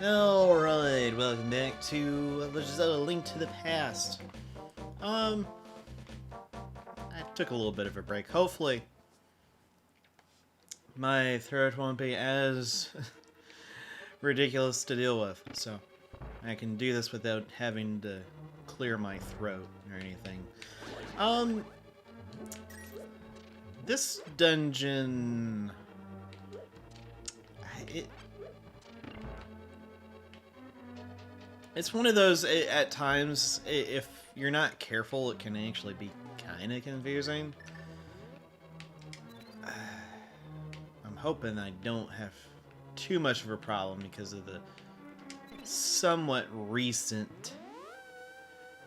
Alright, welcome back to Legend of Zelda: Link to the Past. I took a little bit of a break. Hopefully, my throat won't be as ridiculous to deal with, so I can do this without having to clear my throat or anything. This dungeon... It's one of those, at times, if you're not careful, it can actually be kind of confusing. I'm hoping I don't have too much of a problem because of the somewhat recent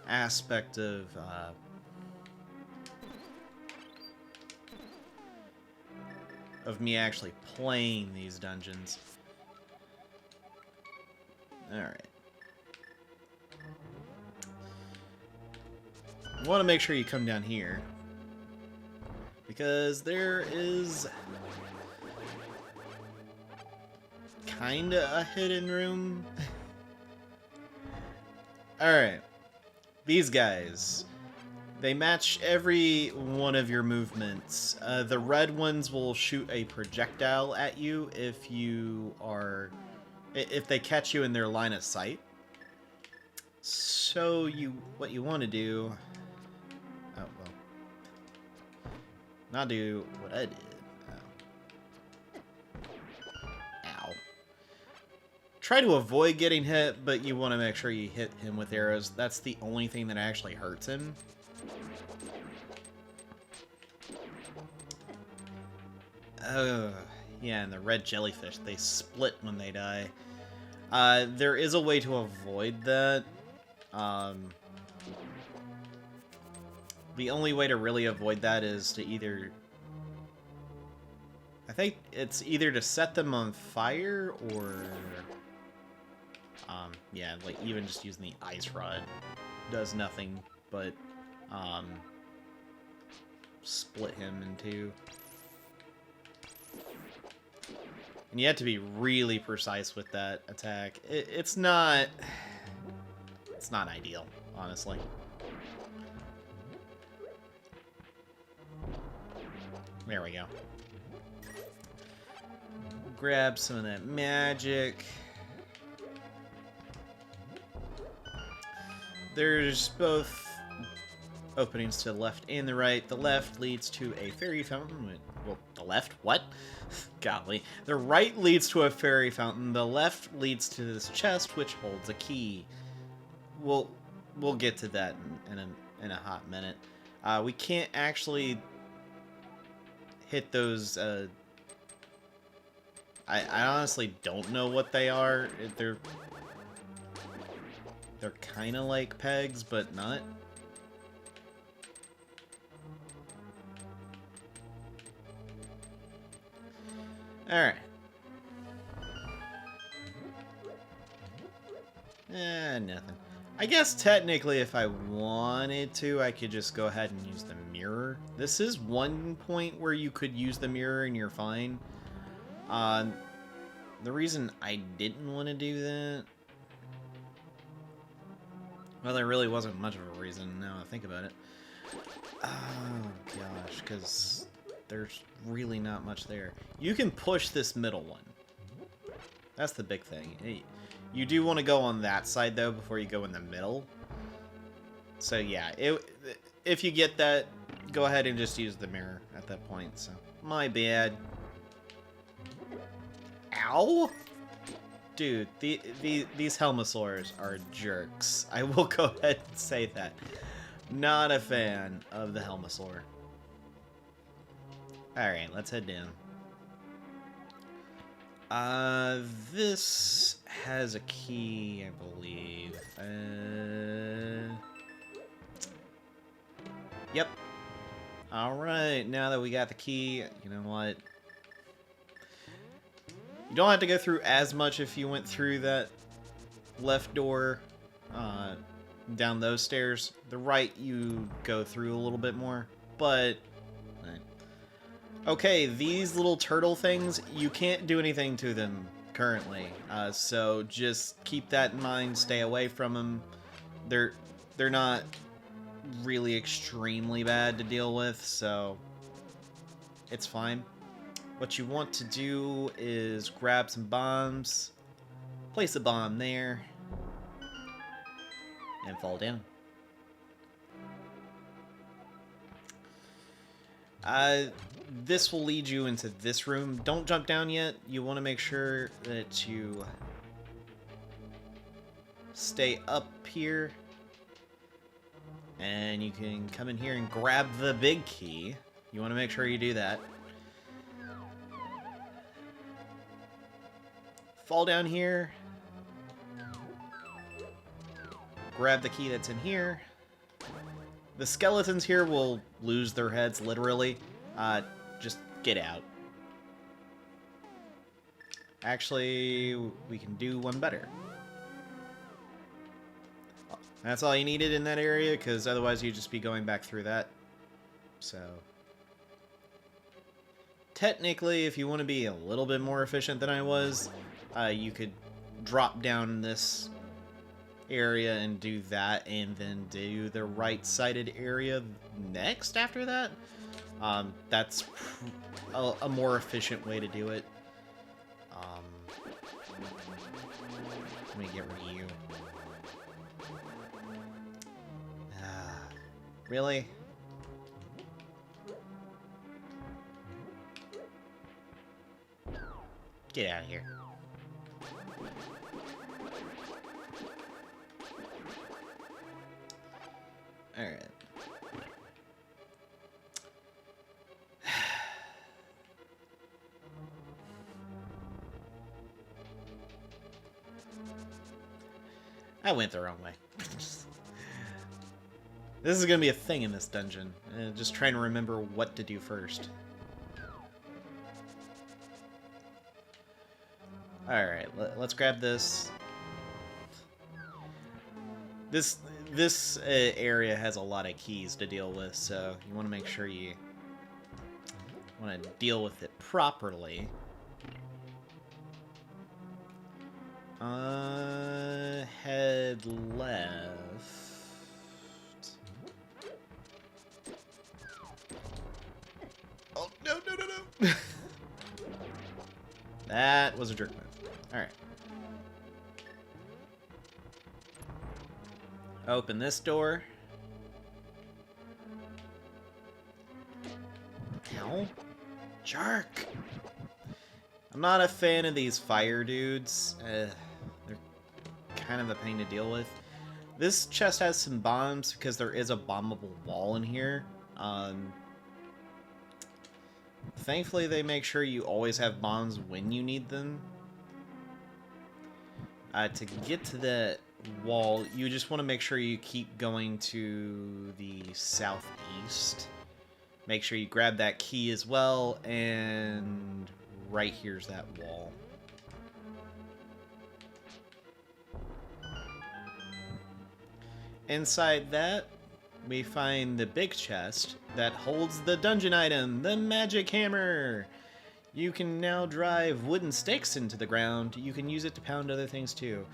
aspect of me actually playing these dungeons. Alright. You want to make sure you come down here, because there is kinda a hidden room. Alright, these guys, they match every one of your movements. The red ones will shoot a projectile at you if they catch you in their line of sight. So what you want to do... Oh, well. Not do what I did. Ow. Try to avoid getting hit, but you want to make sure you hit him with arrows. That's the only thing that actually hurts him. Yeah, and the red jellyfish, they split when they die. There is a way to avoid that. The only way to really avoid that is to either... I think it's either to set them on fire or... yeah, like even just using the ice rod does nothing but split him in two. And you have to be really precise with that attack. It's not ideal, honestly. There we go. Grab some of that magic. There's both openings to the left and the right. The left leads to a fairy fountain. Well, the left? What? Golly. The right leads to a fairy fountain. The left leads to this chest, which holds a key. We'll get to that in a hot minute. We can't actually hit those. I honestly don't know what they are. They're kind of like pegs, but not. Alright. Nothing. I guess technically if I wanted to, I could just go ahead and use the mirror. This is one point where you could use the mirror and you're fine. The reason I didn't want to do that... Well, there really wasn't much of a reason now I think about it. Oh, gosh, because... There's really not much there. You can push this middle one. That's the big thing. You do want to go on that side, though, before you go in the middle. So, yeah. If you get that, go ahead and just use the mirror at that point. So, my bad. Ow! Dude, these Helmesaurs are jerks. I will go ahead and say that. Not a fan of the Helmesaur. Alright, let's head down. This has a key, I believe. Yep. Alright, now that we got the key, you know what? You don't have to go through as much if you went through that left door, down those stairs. The right, you go through a little bit more, but... Okay, these little turtle things, you can't do anything to them currently. So just keep that in mind. Stay away from them. They're not really extremely bad to deal with, so it's fine. What you want to do is grab some bombs, place a bomb there, and fall down. This will lead you into this room. Don't jump down yet. You want to make sure that you stay up here. And you can come in here and grab the big key. You want to make sure you do that. Fall down here. Grab the key that's in here. The skeletons here will lose their heads, literally. Just get out. Actually, we can do one better. That's all you needed in that area, because otherwise you'd just be going back through that. So, technically, if you want to be a little bit more efficient than I was, you could drop down this area and do that, and then do the right-sided area next after that. That's a more efficient way to do it. Let me get rid of you. Really? Get out of here. Alright. I went the wrong way. This is going to be a thing in this dungeon. Just trying to remember what to do first. Alright, let's grab this. This area has a lot of keys to deal with, so you want to make sure you want to deal with it properly. Head left. Oh, no. That was a jerk move. Alright. Open this door. Ow. Jerk. I'm not a fan of these fire dudes. They're kind of a pain to deal with. This chest has some bombs because there is a bombable wall in here. Thankfully, they make sure you always have bombs when you need them. To get to the wall, you just want to make sure you keep going to the southeast. Make sure you grab that key as well, and right here's that wall. Inside that, we find the big chest that holds the dungeon item, the magic hammer. You can now drive wooden stakes into the ground. You can use it to pound other things too.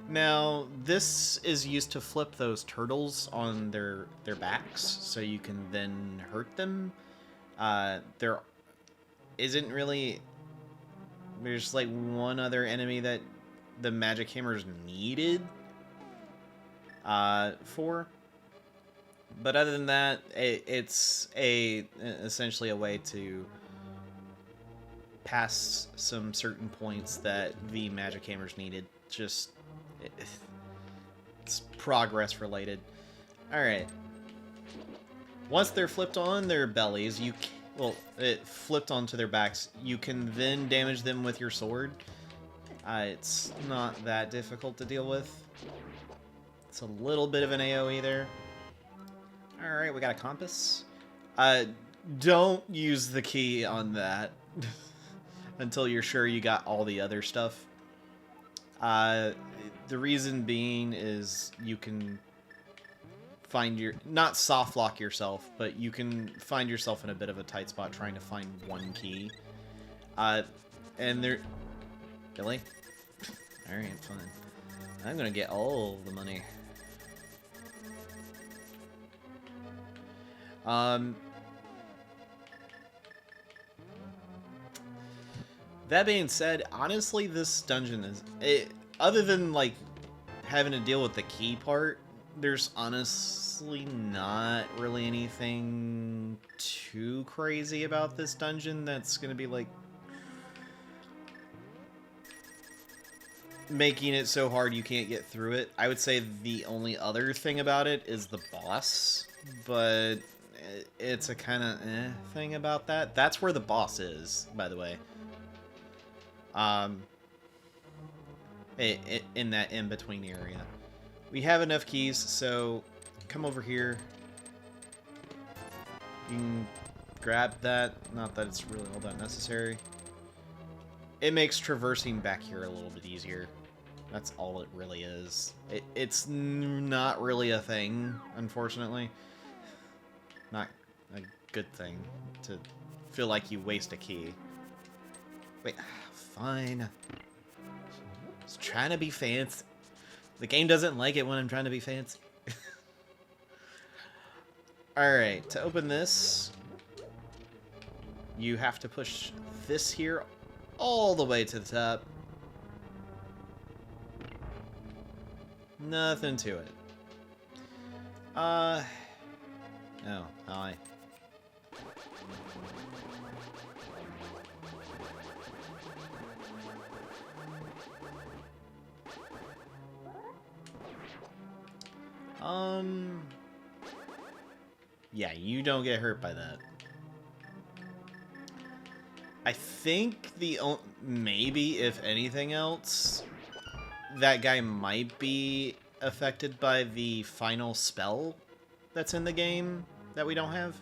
Now, this is used to flip those turtles on their backs, so you can then hurt them. There isn't really... There's like one other enemy that the magic hammer's needed for. But other than that, it's essentially a way to pass some certain points that the magic hammer's needed. Just... it's progress related. Alright. Once they're flipped on their bellies, it flipped onto their backs, you can then damage them with your sword. It's not that difficult to deal with. It's a little bit of an AoE there. Alright, we got a compass. Don't use the key on that until you're sure you got all the other stuff. The reason being is you can find not soft lock yourself, but you can find yourself in a bit of a tight spot trying to find one key. And there... Really? Alright, fine. I'm gonna get all the money. That being said, honestly, this dungeon is... other than, like, having to deal with the key part, there's honestly not really anything too crazy about this dungeon that's gonna be, like, making it so hard you can't get through it. I would say the only other thing about it is the boss, but it's a kind of thing about that. That's where the boss is, by the way. In that in-between area. We have enough keys, so come over here. You can grab that. Not that it's really all that necessary. It makes traversing back here a little bit easier. That's all it really is. It's not really a thing, unfortunately. Not a good thing to feel like you waste a key. Wait, fine. Just trying to be fancy. The game doesn't like it when I'm trying to be fancy. Alright, to open this, you have to push this here all the way to the top. Nothing to it. Oh, hi. Yeah, you don't get hurt by that. I think maybe, if anything else, that guy might be affected by the final spell that's in the game that we don't have.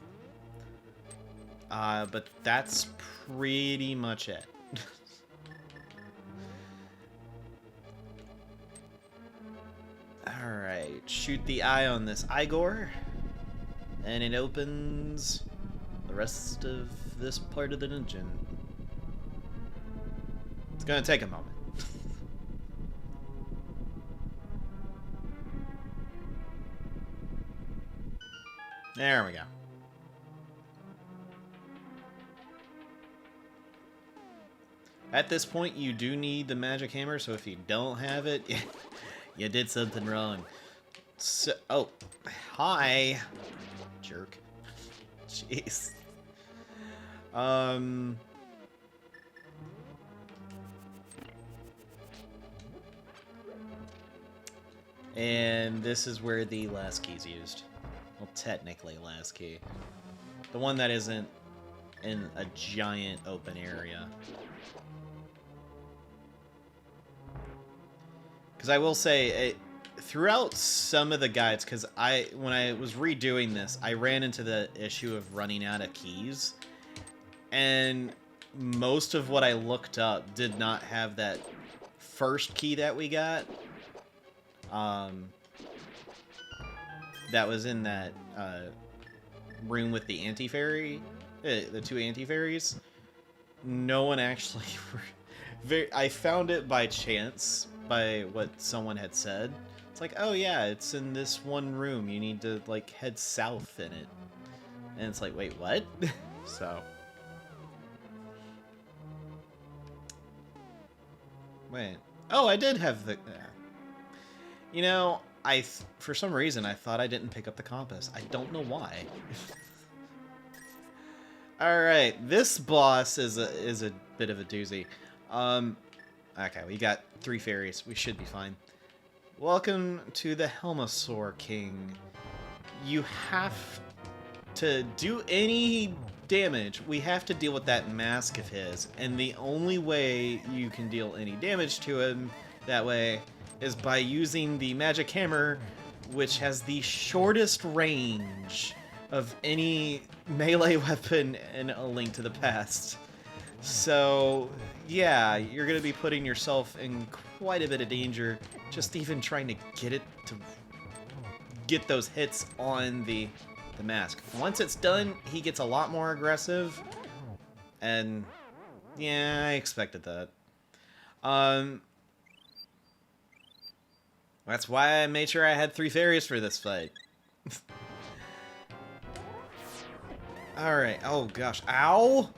But that's pretty much it. Alright, shoot the eye on this Igor, and it opens the rest of this part of the dungeon. It's gonna take a moment. There we go. At this point, you do need the magic hammer, so if you don't have it, you did something wrong. So, oh, hi, jerk. Jeez. And this is where the last key's used. Well, technically last key. The one that isn't in a giant open area. Because I will say, throughout some of the guides, because when I was redoing this, I ran into the issue of running out of keys. And most of what I looked up did not have that first key that we got. That was in that room with the anti-fairy, the two anti-fairies. No one actually... I found it by chance, by what someone had said. It's like, oh yeah, it's in this one room. You need to, like, head south in it. And it's like, wait, what? So... Wait. Oh, I did have the... You know, for some reason, I thought I didn't pick up the compass. I don't know why. Alright, this boss is a bit of a doozy. Okay, we got 3 fairies. We should be fine. Welcome to the Helmesaur King. You have to do any damage. We have to deal with that mask of his, and the only way you can deal any damage to him that way is by using the magic hammer, which has the shortest range of any melee weapon in A Link to the Past. So, yeah, you're going to be putting yourself in quite a bit of danger just even trying to get those hits on the mask. Once it's done, he gets a lot more aggressive, and yeah, I expected that. That's why I made sure I had 3 fairies for this fight. Alright, oh gosh. Ow!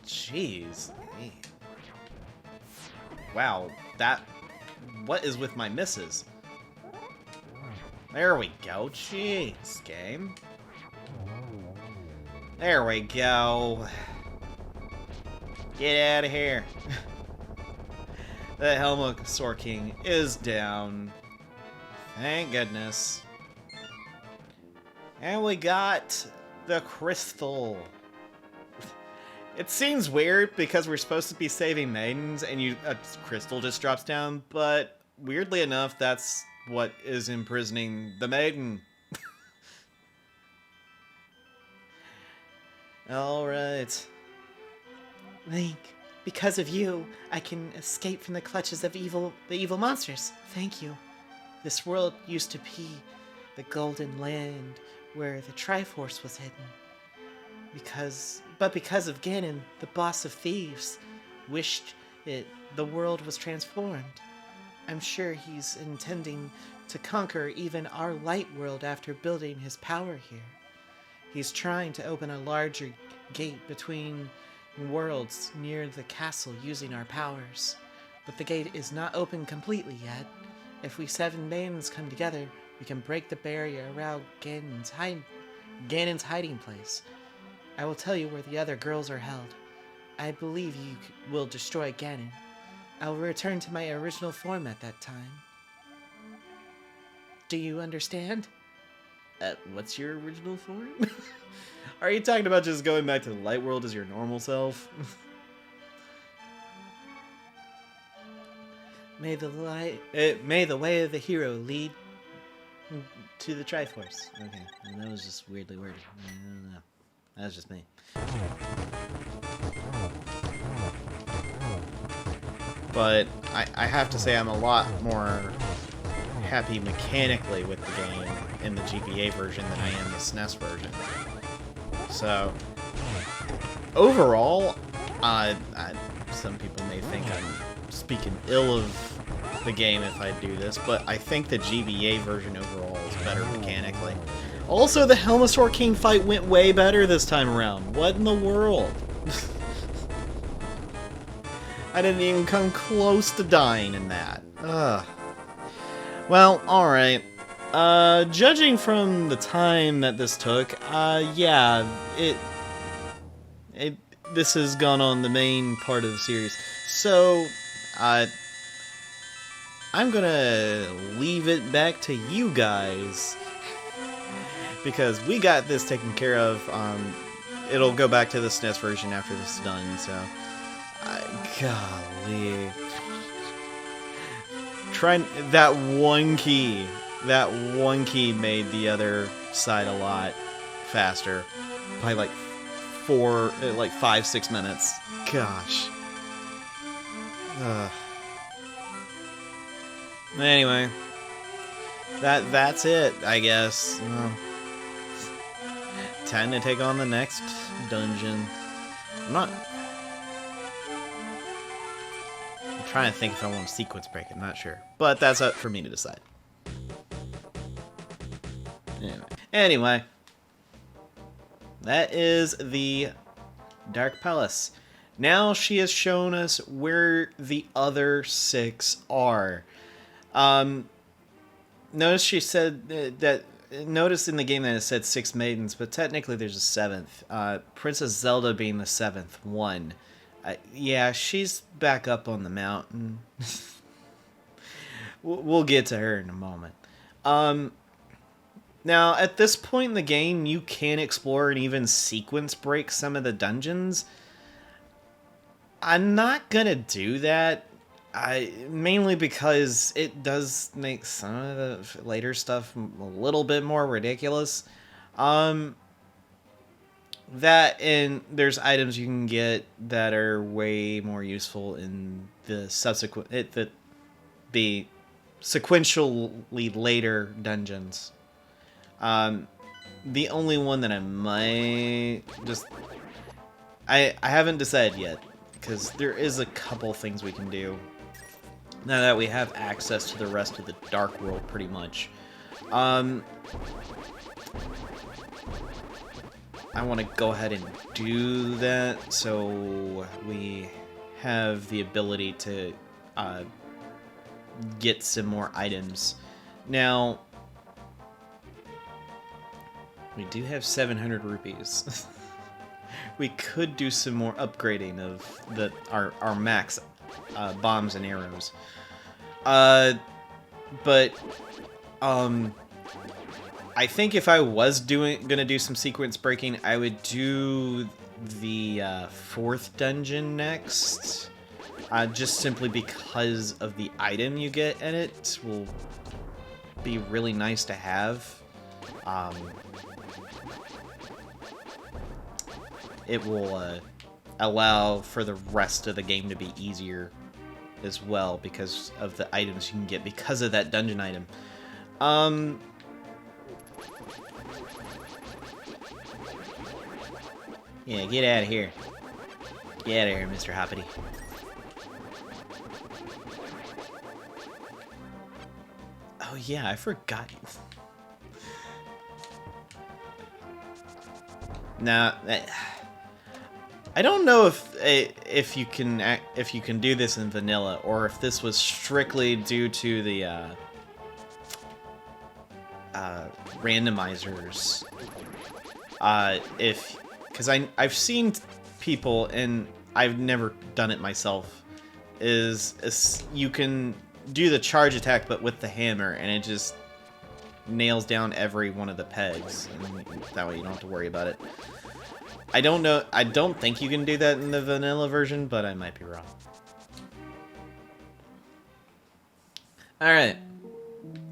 Jeez. Man. Wow, that... What is with my misses? There we go. Jeez, game. There we go. Get out of here. The Helmesaur King is down. Thank goodness. And we got the crystal. It seems weird because we're supposed to be saving maidens and a crystal just drops down, but weirdly enough, that's what is imprisoning the maiden. Alright. Link, because of you, I can escape from the clutches of the evil monsters. Thank you. This world used to be the golden land where the Triforce was hidden. But because of Ganon, the boss of thieves, wished the world was transformed. I'm sure he's intending to conquer even our light world after building his power here. He's trying to open a larger gate between worlds near the castle using our powers. But the gate is not open completely yet. If we 7 maidens come together, we can break the barrier around Ganon's hiding place. I will tell you where the other girls are held. I believe you will destroy Ganon. I will return to my original form at that time. Do you understand? What's your original form? Are you talking about just going back to the light world as your normal self? May the way of the hero lead to the Triforce. Okay, and that was just weirdly worded. I don't know. That was just me. But I have to say I'm a lot more happy mechanically with the game in the GBA version than I am the SNES version. So, overall, some people may think I'm speaking ill of the game if I do this, but I think the GBA version overall is better mechanically. Also, the Helmesaur King fight went way better this time around. What in the world? I didn't even come close to dying in that. Ugh. Well, alright. Judging from the time that this took, yeah, this has gone on the main part of the series. So, I'm gonna leave it back to you guys, because we got this taken care of. It'll go back to the SNES version after this is done, so... golly. That one key made the other side a lot faster. By like 5-6 minutes. Gosh. Anyway. That's it, I guess. Time to take on the next dungeon. I'm trying to think if I want to sequence break. I'm not sure. But that's up for me to decide. Anyway. That is the Dark Palace. Now she has shown us where the other 6 are. Notice she said that... Notice in the game that it said 6 maidens, but technically there's a 7th. Princess Zelda being the 7th one. Yeah, she's back up on the mountain. We'll get to her in a moment. Now, at this point in the game, you can explore and even sequence break some of the dungeons. I'm not gonna do that. Mainly because it does make some of the later stuff a little bit more ridiculous. That and there's items you can get that are way more useful in the the sequentially later dungeons. The only one that I might just I haven't decided yet, because there is a couple things we can do Now that we have access to the rest of the Dark World, pretty much. I want to go ahead and do that so we have the ability to get some more items. Now, we do have 700 rupees. We could do some more upgrading of our max bombs and arrows. But I think if I was gonna do some sequence breaking, I would do the 4th dungeon next. Just simply because of the item you get in it will be really nice to have. It will allow for the rest of the game to be easier as well because of the items you can get because of that dungeon item. Yeah, get out of here. Get out of here, Mr. Hoppity. Oh yeah, I forgot you. Now, I don't know if you can do this in vanilla or if this was strictly due to the randomizers. Because I've seen people, and I've never done it myself, is you can do the charge attack but with the hammer, and it just nails down every one of the pegs, and that way you don't have to worry about it. I don't know, I don't think you can do that in the vanilla version, but I might be wrong. Alright.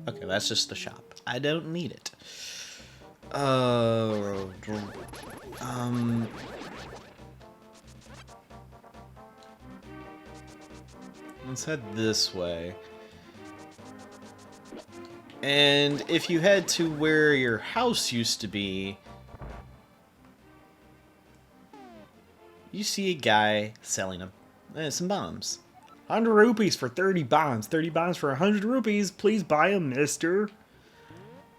Okay, that's just the shop. I don't need it. Let's head this way. And if you head to where your house used to be, you see a guy selling some bombs. 100 rupees for 30 bombs. 30 bombs for 100 rupees. Please buy them, mister.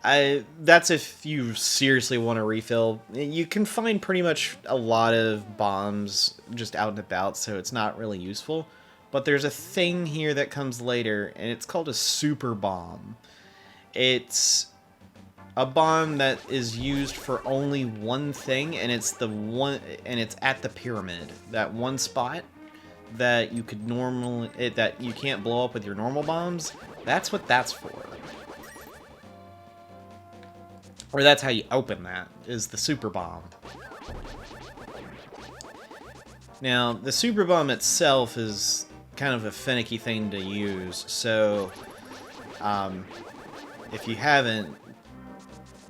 That's if you seriously want to refill. You can find pretty much a lot of bombs just out and about, so it's not really useful. But there's a thing here that comes later, and it's called a super bomb. It's a bomb that is used for only one thing, and it's at the pyramid. That one spot that you could that you can't blow up with your normal bombs. That's what that's for. Or that's how you open that, is the super bomb. Now, the super bomb itself is kind of a finicky thing to use, so if you haven't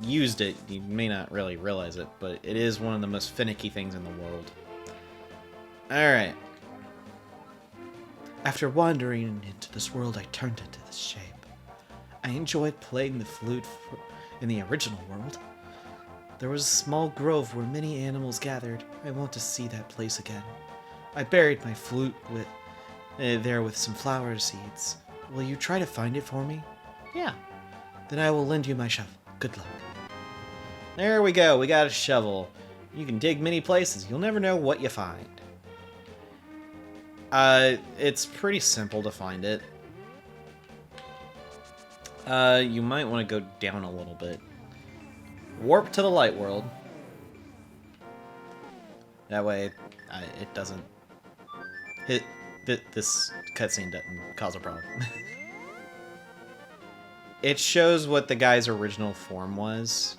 used it, you may not really realize it, but it is one of the most finicky things in the world. Alright. After wandering into this world, I turned into this shape. I enjoyed playing the flute in the original world. There was a small grove where many animals gathered. I want to see that place again. I buried my flute there with some flower seeds. Will you try to find it for me? Yeah. Then I will lend you my shovel. Good luck. There we go. We got a shovel. You can dig many places. You'll never know what you find. It's pretty simple to find it. You might want to go down a little bit. Warp to the light world. That way, it doesn't hit. This cutscene doesn't cause a problem. It shows what the guy's original form was.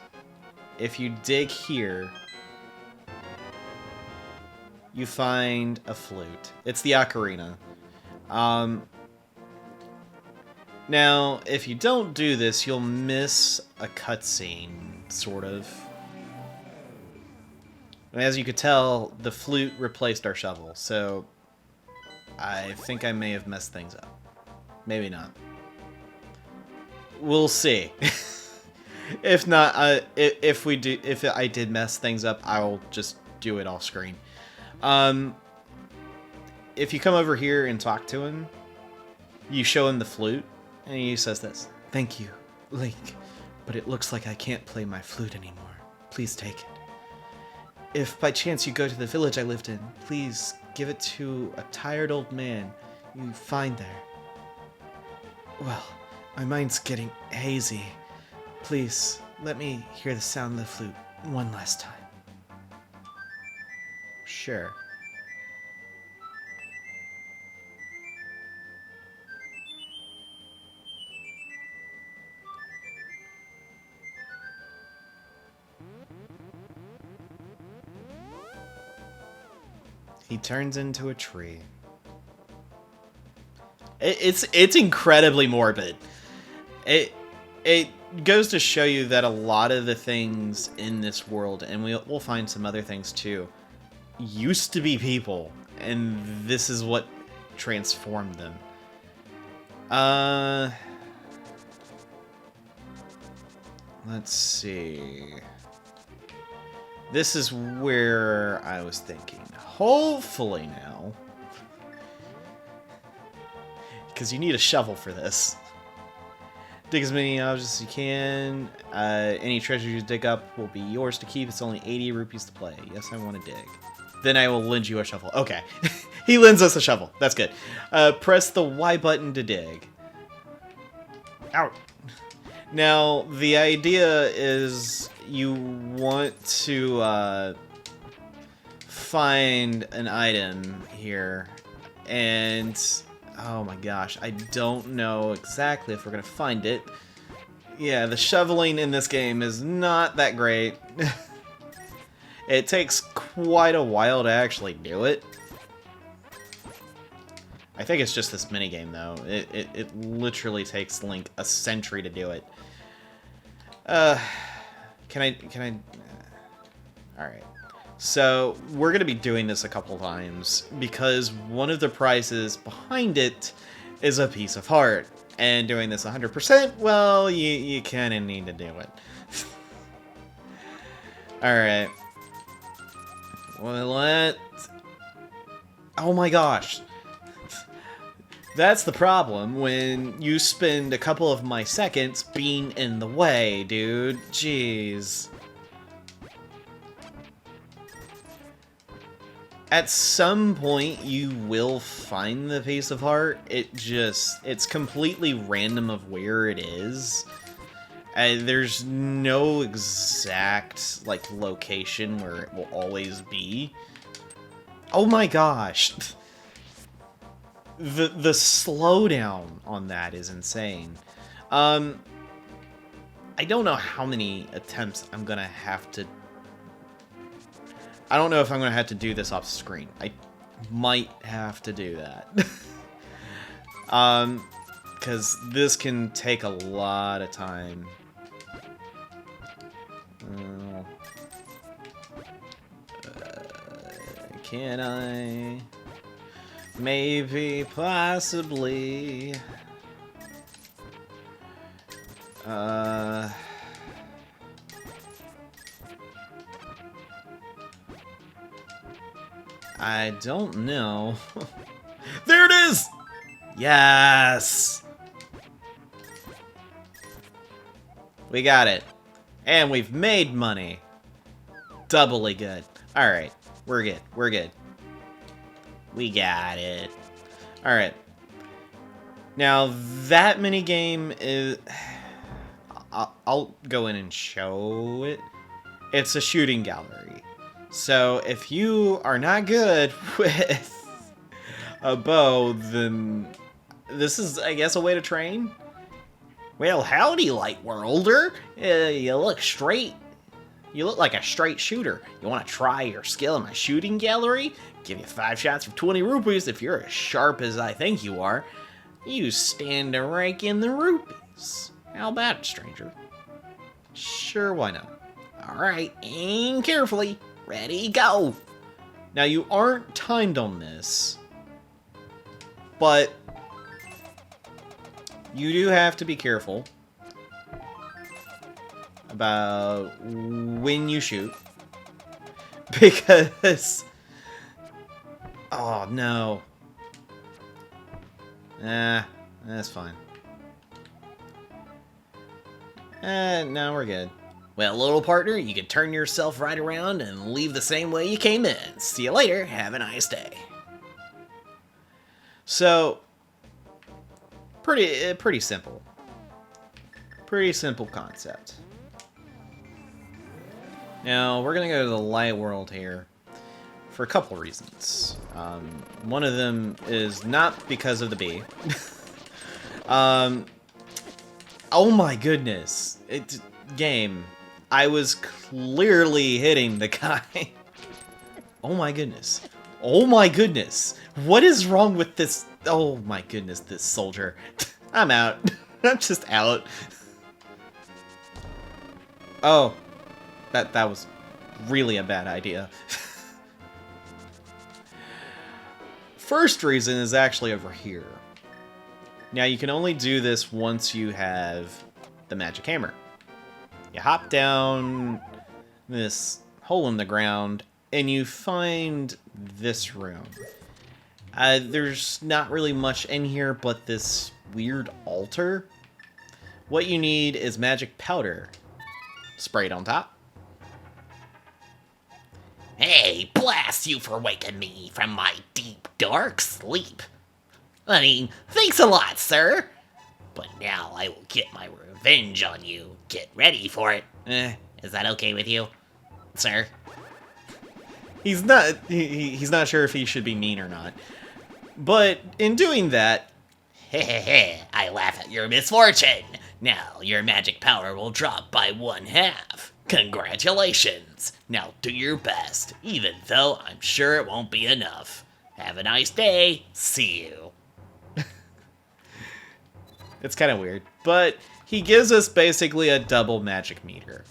If you dig here, you find a flute. It's the Ocarina. Now, if you don't do this, you'll miss a cutscene, sort of. As you could tell, the flute replaced our shovel, so I think I may have messed things up. Maybe not. We'll see. If not, if I did mess things up, I'll just do it off screen. If you come over here and talk to him, You show him the flute, and he says this. Thank you, Link, but it looks like I can't play my flute anymore. Please take it. If by chance you go to the village I lived in, please give it to a tired old man you find there. Well, my mind's getting hazy. Please, let me hear the sound of the flute one last time. Sure. He turns into a tree. It's incredibly morbid. It goes to show you that a lot of the things in this world, and we'll find some other things too, used to be people, and this is what transformed them. Let's see. This is where I was thinking. Hopefully now. Because you need a shovel for this. Dig as many objects as you can. Any treasure you dig up will be yours to keep. It's only 80 rupees to play. Yes, I want to dig. Then I will lend you a shovel. Okay. He lends us a shovel. That's good. Press the Y button to dig. Out. Now, the idea is you want to find an item here, and oh my gosh, I don't know exactly if we're gonna find it. Yeah, the shoveling in this game is not that great. It takes quite a while to actually do it. I think it's just this minigame though. It literally takes Link a century to do it. Can I? Alright. So, we're going to be doing this a couple times, because one of the prizes behind it is a piece of heart. And doing this 100%, well, you kind of need to do it. Alright. Well, oh my gosh. That's the problem when you spend a couple of my seconds being in the way, dude. Jeez. At some point, you will find the piece of heart. It's completely random of where it is. There's no exact, like, location where it will always be. Oh my gosh. The slowdown on that is insane. I don't know how many attempts I'm gonna have to... I don't know if I'm gonna have to do this off screen. I might have to do that. Because this can take a lot of time. Can I... Maybe, possibly. I don't know. There it is! Yes! We got it. And we've made money. Doubly good. Alright, we're good. We're good. We got it. Alright. Now, that minigame is... I'll go in and show it. It's a shooting gallery. So, if you are not good with a bow, then this is, I guess, a way to train? Well, howdy, light worlder. You look straight. You look like a straight shooter. You want to try your skill in my shooting gallery? Give you 5 shots for 20 rupees if you're as sharp as I think you are. You stand to rake in the rupees. How about it, stranger? Sure, why not? Alright, aim carefully. Ready, go! Now, you aren't timed on this, but you do have to be careful about when you shoot, because... Oh, no. That's fine. No, we're good. Well, little partner, you can turn yourself right around and leave the same way you came in. See you later. Have a nice day. So, pretty simple. Pretty simple concept. Now, we're going to go to the light world here for a couple reasons. One of them is not because of the bee. Oh my goodness. Game. I was clearly hitting the guy. Oh my goodness. Oh my goodness. What is wrong with this? Oh my goodness, this soldier. I'm out. I'm just out. Oh. That was really a bad idea. First reason is actually over here. Now, you can only do this once you have the magic hammer. You hop down this hole in the ground, and you find this room. There's not really much in here but this weird altar. What you need is magic powder. Spray it on top. Hey, blast you for waking me from my deep, dark sleep. I mean, thanks a lot, sir. But now I will get my revenge on you. Get ready for it. Is that okay with you, sir? He's not sure if he should be mean or not. But in doing that, Hehehe, I laugh at your misfortune. Now your magic power will drop by 1/2. Congratulations. Now do your best, even though I'm sure it won't be enough. Have a nice day. See you. it's kind of weird. But he gives us basically a double magic meter.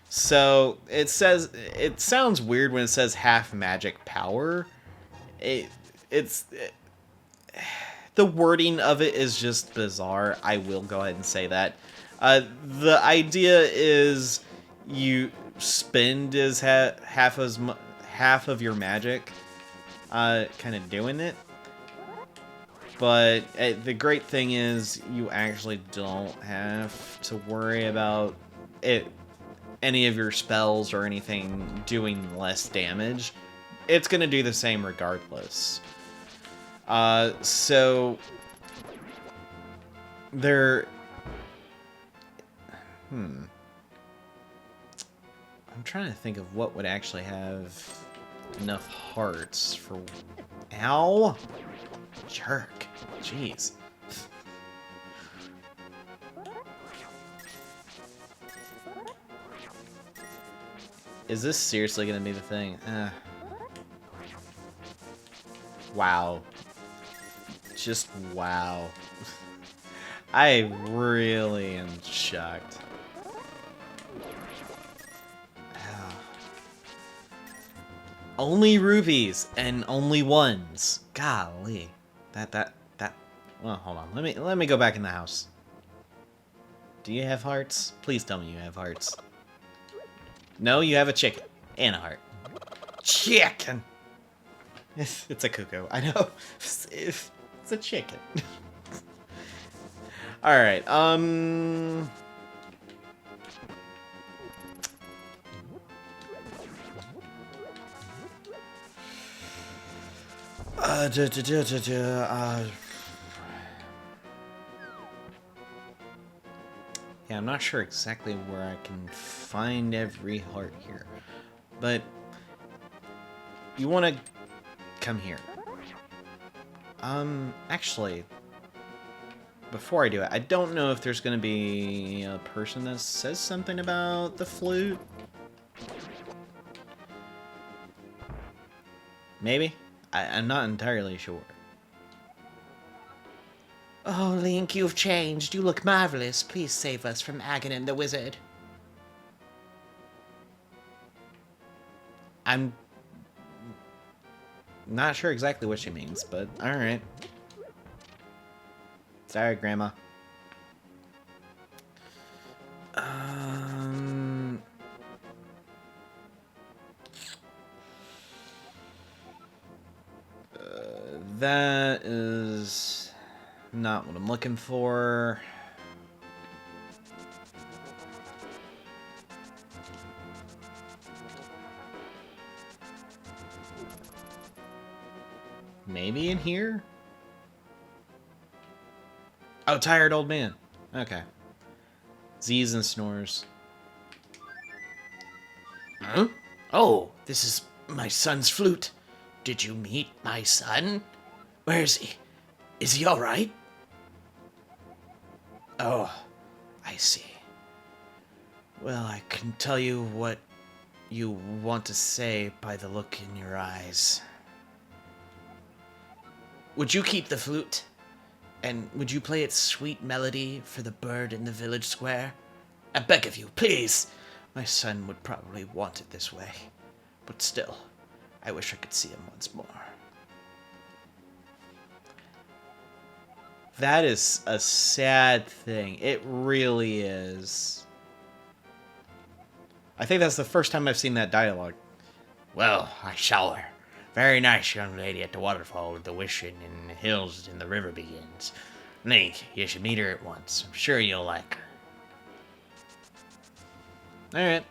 So it sounds weird when it says half magic power. The wording of it is just bizarre. I will go ahead and say that. The idea is you spend as half of your magic, kind of doing it. But the great thing is you actually don't have to worry about any of your spells or anything doing less damage. It's gonna do the same regardless. So there. I'm trying to think of what would actually have enough hearts for. Ow! Jerk. Jeez. Is this seriously gonna be the thing? Wow. Just wow. I really am shocked. Only rupees and only ones. Golly. That. Well, hold on. Let me go back in the house. Do you have hearts? Please tell me you have hearts. No, you have a chicken and a heart. Chicken. It's a cuckoo. I know. It's a chicken. All right. Yeah, I'm not sure exactly where I can find every heart here, but you want to come here. Actually, before I do it, I don't know if there's going to be a person that says something about the flute. Maybe? I'm not entirely sure. Oh, Link, you've changed. You look marvelous. Please save us from Ganon the wizard. I'm not sure exactly what she means, but alright. Sorry, Grandma. That is not what I'm looking looking for... Maybe in here? Oh, tired old man. Okay. Z's and snores. Huh? Oh, this is my son's flute. Did you meet my son? Where is he? Is he all right? Oh, I see. Well, I can tell you what you want to say by the look in your eyes. Would you keep the flute? And would you play its sweet melody for the bird in the village square? I beg of you, please! My son would probably want it this way. But still, I wish I could see him once more. That is a sad thing. It really is. I think that's the first time I've seen that dialogue. Well, I saw her. Very nice young lady at the waterfall with the wishing and the hills and the river begins. Link, you should meet her at once. I'm sure you'll like her. Alright.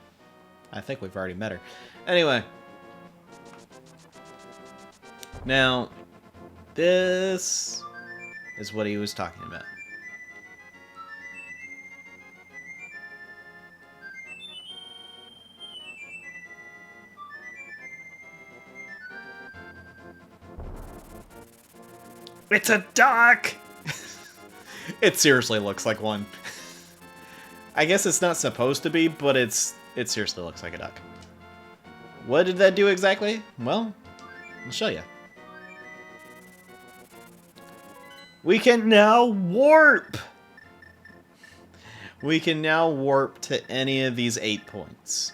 I think we've already met her. Anyway. Now, this is what he was talking about. It's a duck! It seriously looks like one. I guess it's not supposed to be, but it seriously looks like a duck. What did that do exactly? Well, I'll show you. We can now warp! We can now warp to any of these 8 points.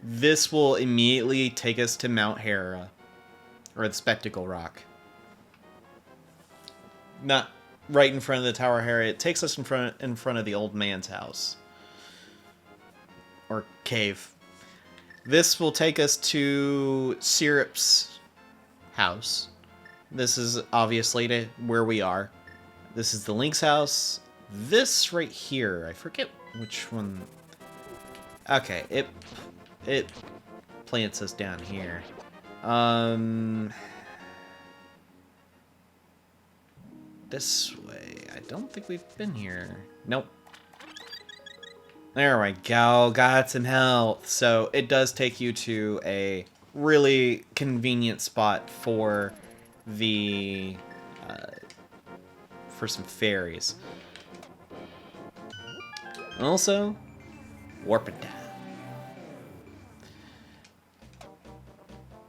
This will immediately take us to Mount Hera, or the Spectacle Rock. Not right in front of the Tower Hera. It takes us in front of the old man's house. Or cave. This will take us to Syrup's house. This is obviously to where we are. This is the Lynx House. This right here, I forget which one. Okay, it plants us down here. This way. I don't think we've been here. Nope. There we go. Got some health. So it does take you to a really convenient spot for the for some fairies. Also, warp it down.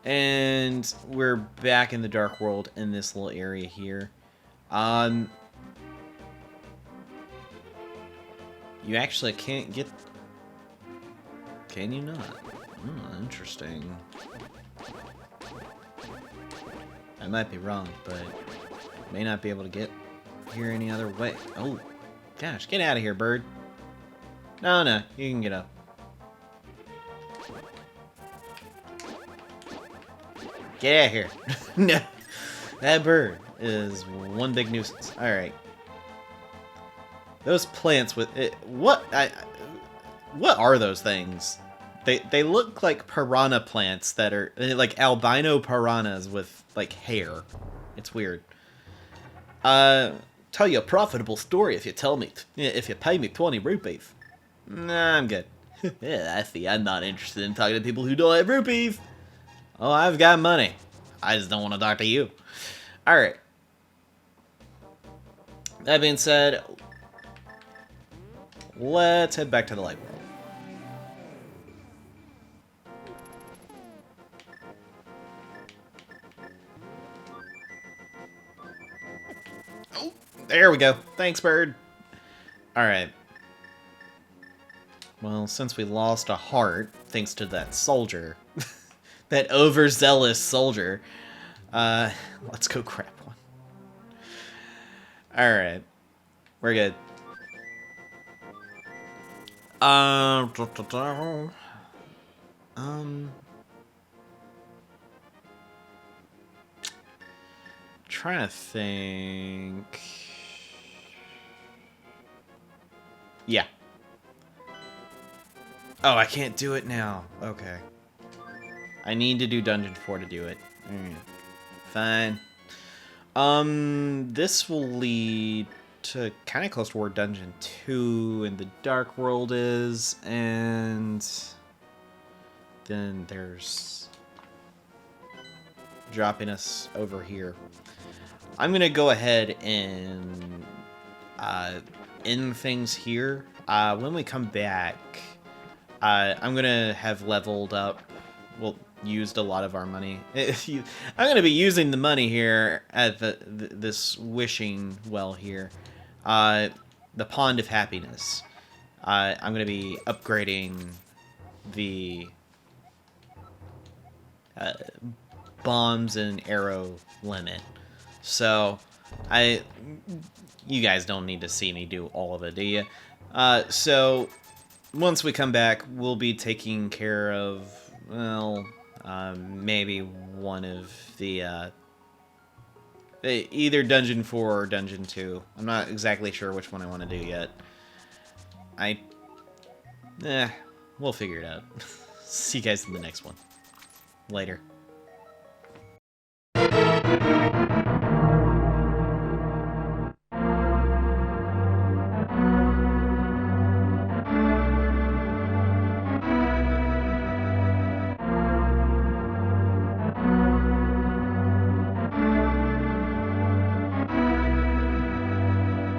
And we're back in the Dark World in this little area here. You actually can't get... Can you not? Oh, interesting. I might be wrong, but may not be able to get here any other way. Oh, gosh, get out of here, bird. No, no, you can get up. Get out of here. No, that bird is one big nuisance. All right. Those plants with it, what are those things? They look like piranha plants that are like albino piranhas with like hair. It's weird. Tell you a profitable story if you pay me 20 rupees. Nah, I'm good. Yeah, I see. I'm not interested in talking to people who don't have rupees. Oh, I've got money. I just don't want to talk to you. All right. That being said, let's head back to the light world. Oh, there we go. Thanks, bird. All right. Well, since we lost a heart, thanks to that soldier, that overzealous soldier, let's go grab one. All right. We're good. Trying to think. Yeah. Oh, I can't do it now. Okay. I need to do Dungeon 4 to do it. Fine. This will lead to kind of close to where Dungeon 2 in the Dark World is, and then there's dropping us over here. I'm gonna go ahead and end things here. When we come back, I'm gonna have leveled up. Well, used a lot of our money. I'm gonna be using the money here at this wishing well here, the Pond of Happiness. I'm gonna be upgrading the bombs and arrow limit. So, you guys don't need to see me do all of it, do you? So, once we come back, we'll be taking care of, well, maybe one of the, either Dungeon 4 or Dungeon 2. I'm not exactly sure which one I want to do yet. We'll figure it out. See you guys in the next one. Later.